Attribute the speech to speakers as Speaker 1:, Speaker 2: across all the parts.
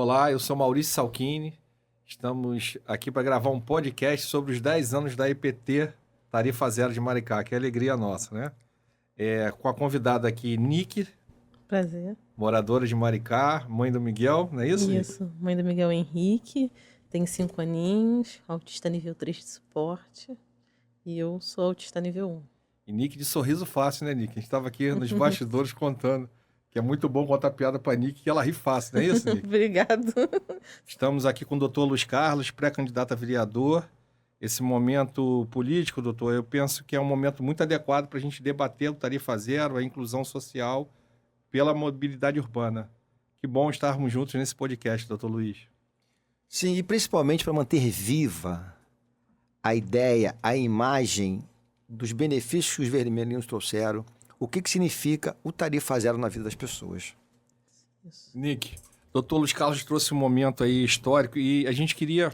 Speaker 1: Olá, eu sou Maurício Salchini. Estamos aqui para gravar um podcast sobre os 10 anos da EPT Tarifa Zero de Maricá, que é alegria nossa, né? Com a convidada aqui, Nick.
Speaker 2: Prazer.
Speaker 1: Moradora de Maricá, mãe do Miguel, não é isso, Nick?
Speaker 2: Isso, mãe do Miguel Henrique, tem 5 aninhos, autista nível 3 de suporte, e eu sou autista nível 1.
Speaker 1: E Nick de sorriso fácil, né, Nick? A gente estava aqui nos bastidores contando que é muito bom contar piada para Nick, que ela ri fácil, não é isso, Nick?
Speaker 2: Obrigado.
Speaker 1: Estamos aqui com o doutor Luiz Carlos, pré-candidato a vereador. Esse momento político, doutor, eu penso que é um momento muito adequado para a gente debater o Tarifa Zero, a inclusão social pela mobilidade urbana. Que bom estarmos juntos nesse podcast, doutor Luiz.
Speaker 3: Sim, e principalmente para manter viva a ideia, a imagem dos benefícios que os vermelhinhos trouxeram, o que significa o Tarifa Zero na vida das pessoas.
Speaker 2: Isso.
Speaker 1: Nick, doutor Luiz Carlos trouxe um momento aí histórico e a gente queria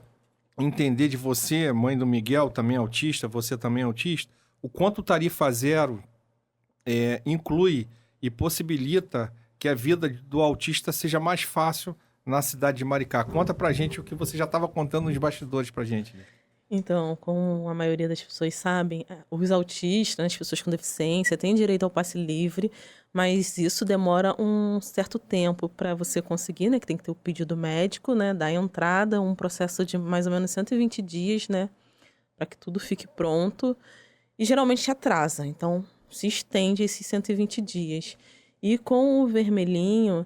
Speaker 1: entender de você, mãe do Miguel, também autista, você também autista, o quanto o Tarifa Zero inclui e possibilita que a vida do autista seja mais fácil na cidade de Maricá. Conta pra gente o que você já estava contando nos bastidores pra gente.
Speaker 2: Então, como a maioria das pessoas sabem, os autistas, as pessoas com deficiência, têm direito ao passe livre, mas isso demora um certo tempo para você conseguir, né? Que tem que ter o pedido médico, né? Da entrada, um processo de mais ou menos 120 dias, né? Para que tudo fique pronto. E geralmente atrasa, então se estende esses 120 dias. E com o vermelhinho,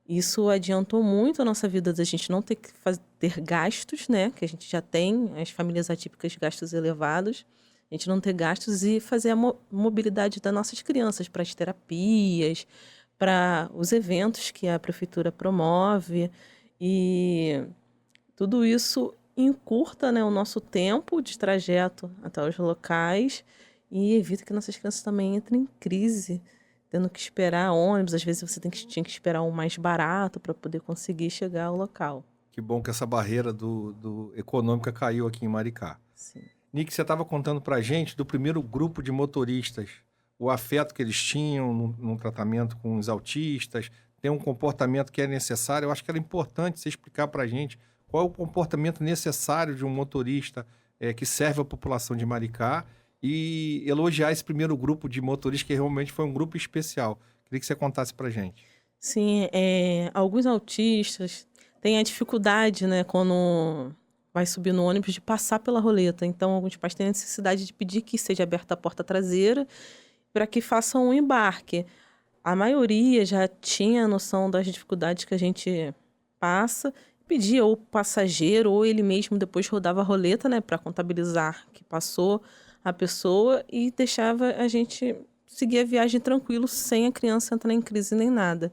Speaker 2: isso adiantou muito a nossa vida, da gente não ter que ter gastos, né? Que a gente já tem, as famílias atípicas, gastos elevados. A gente não ter gastos e fazer a mobilidade das nossas crianças para as terapias, para os eventos que a prefeitura promove. E tudo isso encurta, né, o nosso tempo de trajeto até os locais e evita que nossas crianças também entrem em crise, tendo que esperar ônibus. Às vezes você tinha que esperar um mais barato para poder conseguir chegar ao local.
Speaker 1: Que bom que essa barreira econômica caiu aqui em Maricá.
Speaker 2: Sim.
Speaker 1: Nick, você estava contando pra gente do primeiro grupo de motoristas, o afeto que eles tinham no tratamento com os autistas, tem um comportamento que é necessário. Eu acho que era importante você explicar pra gente qual é o comportamento necessário de um motorista que serve a população de Maricá e elogiar esse primeiro grupo de motoristas, que realmente foi um grupo especial. Queria que você contasse pra gente.
Speaker 2: Sim, alguns autistas têm a dificuldade, né, quando vai subir no ônibus, de passar pela roleta. Então, alguns pais têm a necessidade de pedir que seja aberta a porta traseira para que façam um embarque. A maioria já tinha a noção das dificuldades que a gente passa, pedia ou o passageiro ou ele mesmo depois rodava a roleta, né, para contabilizar que passou a pessoa e deixava a gente seguir a viagem tranquilo, sem a criança entrar em crise nem nada.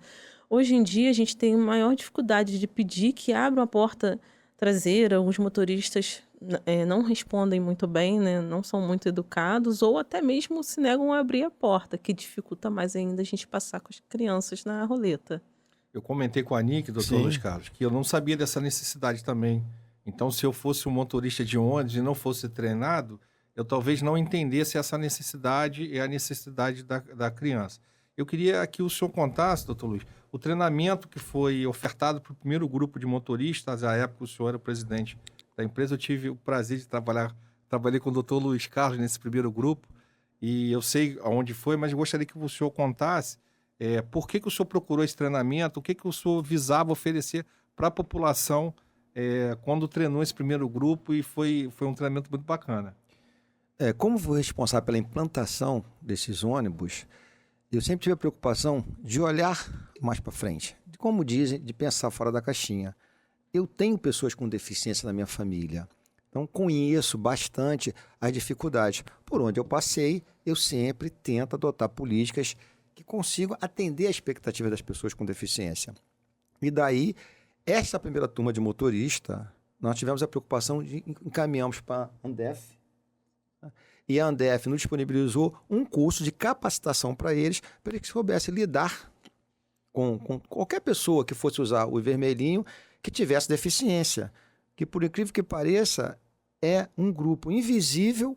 Speaker 2: Hoje em dia, a gente tem maior dificuldade de pedir que abram a porta traseira. Alguns motoristas não respondem muito bem, né? Não são muito educados, ou até mesmo se negam a abrir a porta, que dificulta mais ainda a gente passar com as crianças na roleta.
Speaker 1: Eu comentei com a Nick, doutor
Speaker 3: Sim.
Speaker 1: Luiz Carlos, que eu não sabia dessa necessidade também. Então, se eu fosse um motorista de ônibus e não fosse treinado, eu talvez não entendesse essa necessidade e a necessidade da criança. Eu queria que o senhor contasse, doutor Luiz, o treinamento que foi ofertado para o primeiro grupo de motoristas. À época, o senhor era o presidente da empresa. Eu tive o prazer de trabalhei com o doutor Luiz Carlos nesse primeiro grupo, e eu sei aonde foi, mas gostaria que o senhor contasse por que o senhor procurou esse treinamento, o que o senhor visava oferecer para a população quando treinou esse primeiro grupo, e foi um treinamento muito bacana.
Speaker 3: Como fui responsável pela implantação desses ônibus, eu sempre tive a preocupação de olhar mais para frente, como dizem, de pensar fora da caixinha. Eu tenho pessoas com deficiência na minha família, então conheço bastante as dificuldades. Por onde eu passei, eu sempre tento adotar políticas que consigam atender a expectativa das pessoas com deficiência. E daí, essa primeira turma de motorista, nós tivemos a preocupação de encaminharmos para a Andef, e a Andef nos disponibilizou um curso de capacitação para eles que soubessem lidar com qualquer pessoa que fosse usar o vermelhinho que tivesse deficiência, que, por incrível que pareça, é um grupo invisível,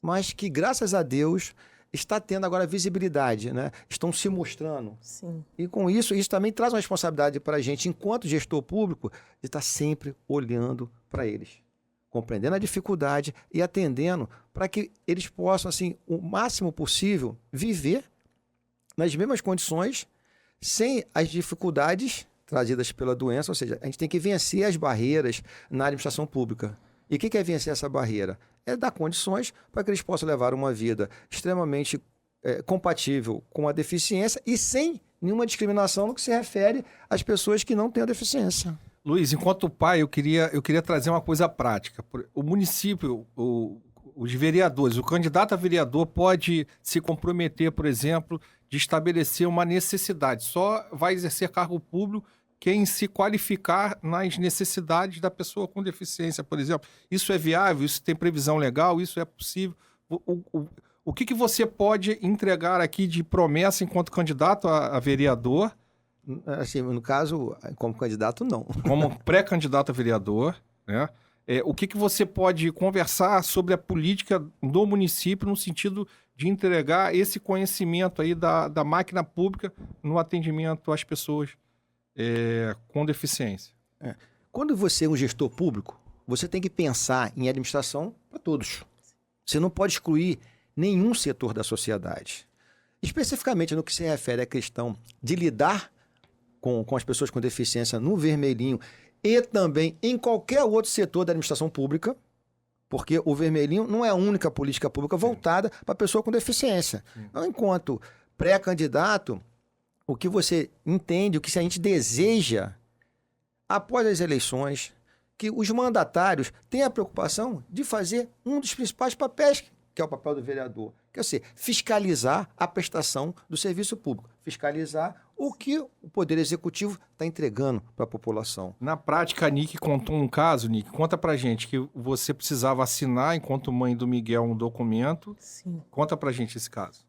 Speaker 3: mas que, graças a Deus, está tendo agora visibilidade, né? Estão se mostrando.
Speaker 2: Sim.
Speaker 3: E com isso também traz uma responsabilidade para a gente, enquanto gestor público, de estar sempre olhando para eles, compreendendo a dificuldade e atendendo para que eles possam, assim, o máximo possível, viver nas mesmas condições, sem as dificuldades trazidas pela doença. Ou seja, a gente tem que vencer as barreiras na administração pública. E o que é vencer essa barreira? É dar condições para que eles possam levar uma vida extremamente compatível com a deficiência e sem nenhuma discriminação no que se refere às pessoas que não têm a deficiência.
Speaker 1: Luiz, enquanto pai, eu queria trazer uma coisa prática. O município, os vereadores, o candidato a vereador pode se comprometer, por exemplo, de estabelecer uma necessidade. Só vai exercer cargo público quem se qualificar nas necessidades da pessoa com deficiência, por exemplo. Isso é viável? Isso tem previsão legal? Isso é possível? O que você pode entregar aqui de promessa enquanto candidato a vereador?
Speaker 3: Assim, no caso, como candidato, não.
Speaker 1: Como pré-candidato a vereador, né? O que você pode conversar sobre a política do município no sentido de entregar esse conhecimento aí da máquina pública no atendimento às pessoas com deficiência?
Speaker 3: Quando você é um gestor público, você tem que pensar em administração para todos. Você não pode excluir nenhum setor da sociedade. Especificamente no que se refere à questão de lidar com as pessoas com deficiência no vermelhinho e também em qualquer outro setor da administração pública, porque o vermelhinho não é a única política pública voltada para a pessoa com deficiência. Então, enquanto pré-candidato, o que você entende, o que a gente deseja, após as eleições, que os mandatários tenham a preocupação de fazer um dos principais papéis, que é o papel do vereador, que é fiscalizar a prestação do serviço público, fiscalizar o que o Poder Executivo está entregando para a população.
Speaker 1: Na prática, a Nick contou um caso, Nick, conta pra gente que você precisava assinar, enquanto mãe do Miguel, um documento.
Speaker 2: Sim.
Speaker 1: Conta pra gente esse caso.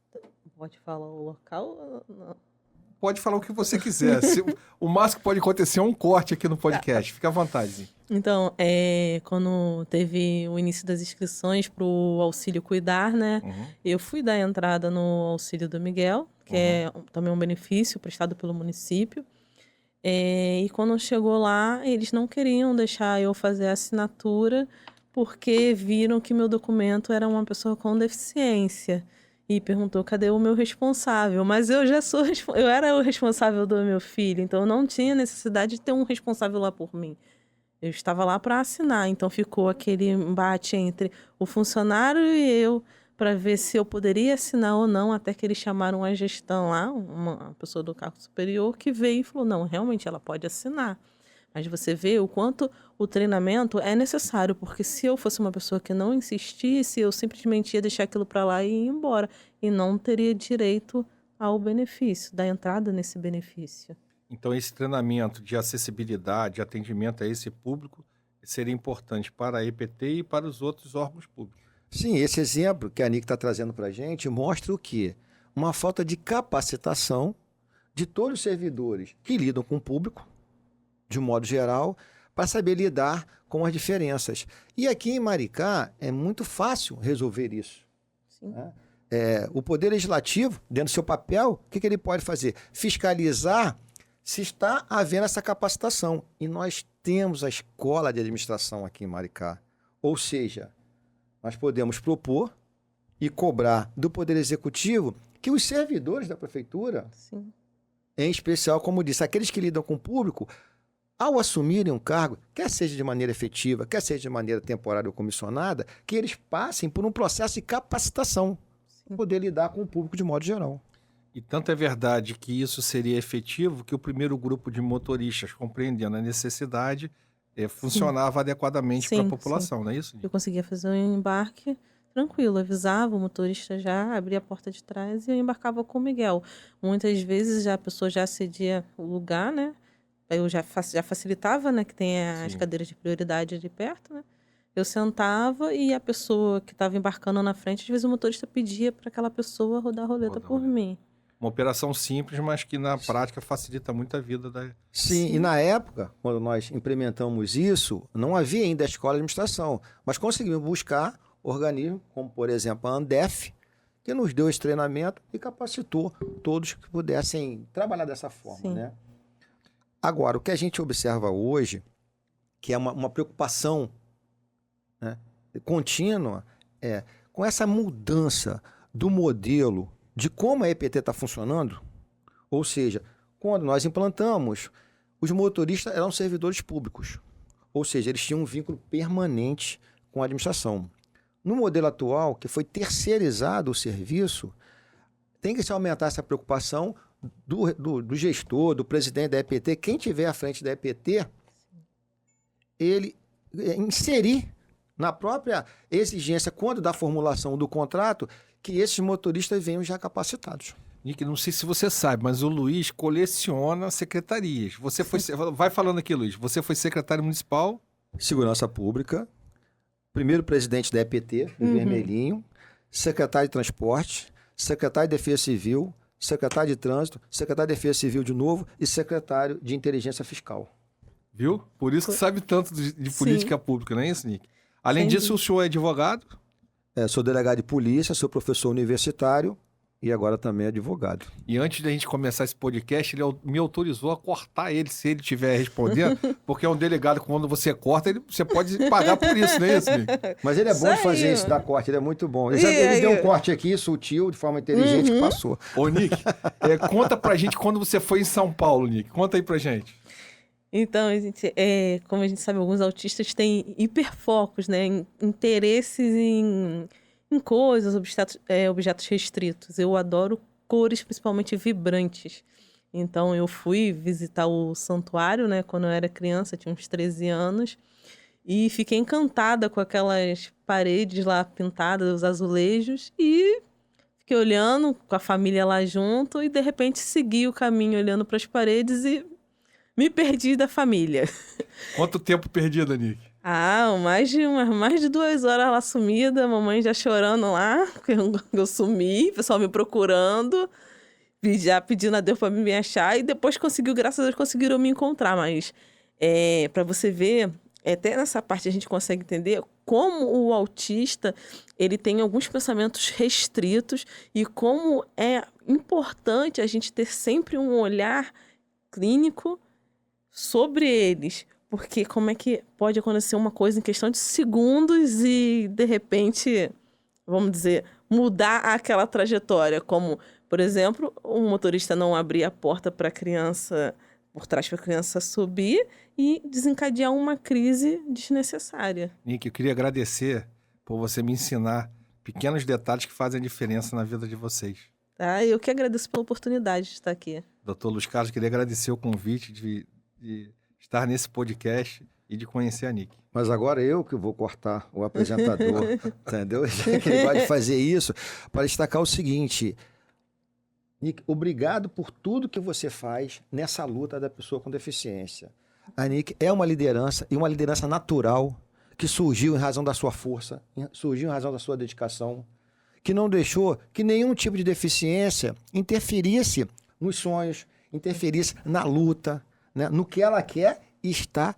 Speaker 2: Pode falar o local? Não.
Speaker 1: Pode falar o que você quiser. O máximo que pode acontecer é um corte aqui no podcast. Fica à vontade.
Speaker 2: Então, quando teve o início das inscrições para o Auxílio Cuidar, né?
Speaker 1: Uhum.
Speaker 2: Eu fui dar entrada no Auxílio do Miguel, que é também um benefício prestado pelo município. E quando chegou lá, eles não queriam deixar eu fazer a assinatura porque viram que meu documento era uma pessoa com deficiência. E perguntou, cadê o meu responsável? Mas eu era o responsável do meu filho, então eu não tinha necessidade de ter um responsável lá por mim. Eu estava lá para assinar, então ficou aquele embate entre o funcionário e eu para ver se eu poderia assinar ou não, até que eles chamaram a gestão lá, uma pessoa do cargo superior, que veio e falou, não, realmente ela pode assinar. Mas você vê o quanto o treinamento é necessário, porque se eu fosse uma pessoa que não insistisse, eu simplesmente ia deixar aquilo para lá e ir embora. E não teria direito ao benefício, da entrada nesse benefício.
Speaker 1: Então, esse treinamento de acessibilidade, de atendimento a esse público, seria importante para a EPT e para os outros órgãos públicos.
Speaker 3: Sim, esse exemplo que a Nick está trazendo para a gente mostra o quê? Uma falta de capacitação de todos os servidores que lidam com o público, de um modo geral, para saber lidar com as diferenças. E aqui em Maricá é muito fácil resolver isso.
Speaker 2: Sim.
Speaker 3: Né? O Poder Legislativo, dentro do seu papel, o que ele pode fazer? Fiscalizar se está havendo essa capacitação. E nós temos a escola de administração aqui em Maricá. Ou seja, nós podemos propor e cobrar do Poder Executivo que os servidores da Prefeitura,
Speaker 2: Sim.
Speaker 3: em especial, como disse, aqueles que lidam com o público, ao assumirem um cargo, quer seja de maneira efetiva, quer seja de maneira temporária ou comissionada, que eles passem por um processo de capacitação para poder lidar com o público de modo geral.
Speaker 1: E tanto é verdade que isso seria efetivo que o primeiro grupo de motoristas, compreendendo a necessidade, funcionava adequadamente para a população, não é isso?
Speaker 2: Eu conseguia fazer um embarque tranquilo, avisava o motorista já, abria a porta de trás e eu embarcava com o Miguel. Muitas vezes a pessoa já cedia o lugar, né? Eu já facilitava, né? Que tem as cadeiras de prioridade ali perto, né? Eu sentava e a pessoa que estava embarcando na frente, às vezes o motorista pedia para aquela pessoa rodar a roleta por mim.
Speaker 1: Uma operação simples, mas que na prática facilita muito a vida da...
Speaker 3: Sim, e na época, quando nós implementamos isso, não havia ainda a escola de administração, mas conseguimos buscar organismos, como por exemplo a Andef, que nos deu esse treinamento e capacitou todos que pudessem trabalhar dessa forma,
Speaker 2: Sim.
Speaker 3: né? Agora, o que a gente observa hoje, que é uma preocupação, né, contínua, com essa mudança do modelo de como a EPT está funcionando, ou seja, quando nós implantamos, os motoristas eram servidores públicos, ou seja, eles tinham um vínculo permanente com a administração. No modelo atual, que foi terceirizado o serviço, tem que se aumentar essa preocupação do gestor, do presidente da EPT, quem tiver à frente da EPT, ele inserir na própria exigência, quando da formulação do contrato, que esses motoristas venham já capacitados.
Speaker 1: Nick, não sei se você sabe, mas o Luiz coleciona secretarias. Vai falando aqui, Luiz. Você foi secretário municipal?
Speaker 3: Segurança Pública, primeiro presidente da EPT, Vermelhinho, secretário de Transporte, secretário de Defesa Civil, secretário de Trânsito, secretário de Defesa Civil de novo e secretário de Inteligência Fiscal.
Speaker 1: Viu? Por isso que sabe tanto de política pública, não é isso, Nick? Além disso, o senhor é advogado?
Speaker 3: Sou delegado de polícia, sou professor universitário e agora também advogado.
Speaker 1: E antes da gente começar esse podcast, ele me autorizou a cortar ele, se ele estiver respondendo, porque é um delegado, quando você corta, você pode pagar por isso, não é isso, Nick?
Speaker 3: Mas ele é bom de fazer isso, dar corte, ele é muito bom. Ele deu um corte aqui, sutil, de forma inteligente, que passou.
Speaker 1: Ô, Nick, conta pra gente quando você foi em São Paulo, Nick. Conta aí pra gente.
Speaker 2: Então, gente, como a gente sabe, alguns autistas têm hiperfocos, né? Interesses em coisas, objetos restritos. Eu adoro cores, principalmente vibrantes. Então, eu fui visitar o santuário, né? Quando eu era criança, tinha uns 13 anos. E fiquei encantada com aquelas paredes lá pintadas, os azulejos. E fiquei olhando com a família lá junto. E, de repente, segui o caminho olhando para as paredes e me perdi da família.
Speaker 1: Quanto tempo perdida, Nick?
Speaker 2: Mais de 2 horas lá sumida, a mamãe já chorando lá, que eu sumi, o pessoal me procurando, já pedindo a Deus para me achar, e depois graças a Deus, conseguiram me encontrar. Mas para você ver, até nessa parte a gente consegue entender como o autista ele tem alguns pensamentos restritos e como é importante a gente ter sempre um olhar clínico sobre eles, porque como é que pode acontecer uma coisa em questão de segundos e, de repente, vamos dizer, mudar aquela trajetória, como, por exemplo, um motorista não abrir a porta para a criança, por trás para a criança subir e desencadear uma crise desnecessária.
Speaker 1: Nick, eu queria agradecer por você me ensinar pequenos detalhes que fazem a diferença na vida de vocês.
Speaker 2: Eu que agradeço pela oportunidade de estar aqui.
Speaker 1: Doutor Luiz Carlos, queria agradecer o convite de estar nesse podcast e de conhecer a Nick.
Speaker 3: Mas agora eu que vou cortar o apresentador, entendeu? Ele vai fazer isso para destacar o seguinte: Nick, obrigado por tudo que você faz nessa luta da pessoa com deficiência. A Nick é uma liderança, e uma liderança natural, que surgiu em razão da sua força, surgiu em razão da sua dedicação, que não deixou que nenhum tipo de deficiência interferisse nos sonhos, interferisse na luta, né, no que ela quer e está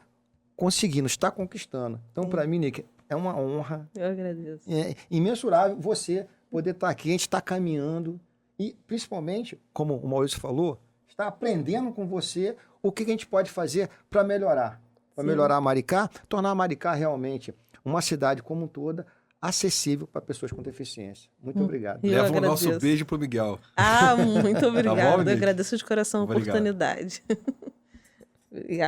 Speaker 3: conseguindo, está conquistando. Então, para mim, Nick, é uma honra.
Speaker 2: Eu agradeço.
Speaker 3: É imensurável você poder estar aqui, a gente está caminhando e, principalmente, como o Maurício falou, está aprendendo com você o que a gente pode fazer para melhorar. Para melhorar Maricá, tornar a Maricá realmente uma cidade como um toda acessível para pessoas com deficiência. Muito obrigado.
Speaker 1: Leva o nosso beijo pro Miguel.
Speaker 2: Muito obrigada.
Speaker 1: Tá bom,
Speaker 2: eu agradeço de coração a oportunidade.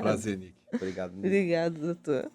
Speaker 1: Prazer, Nick.
Speaker 3: Obrigado, Nick.
Speaker 2: Obrigado, doutor.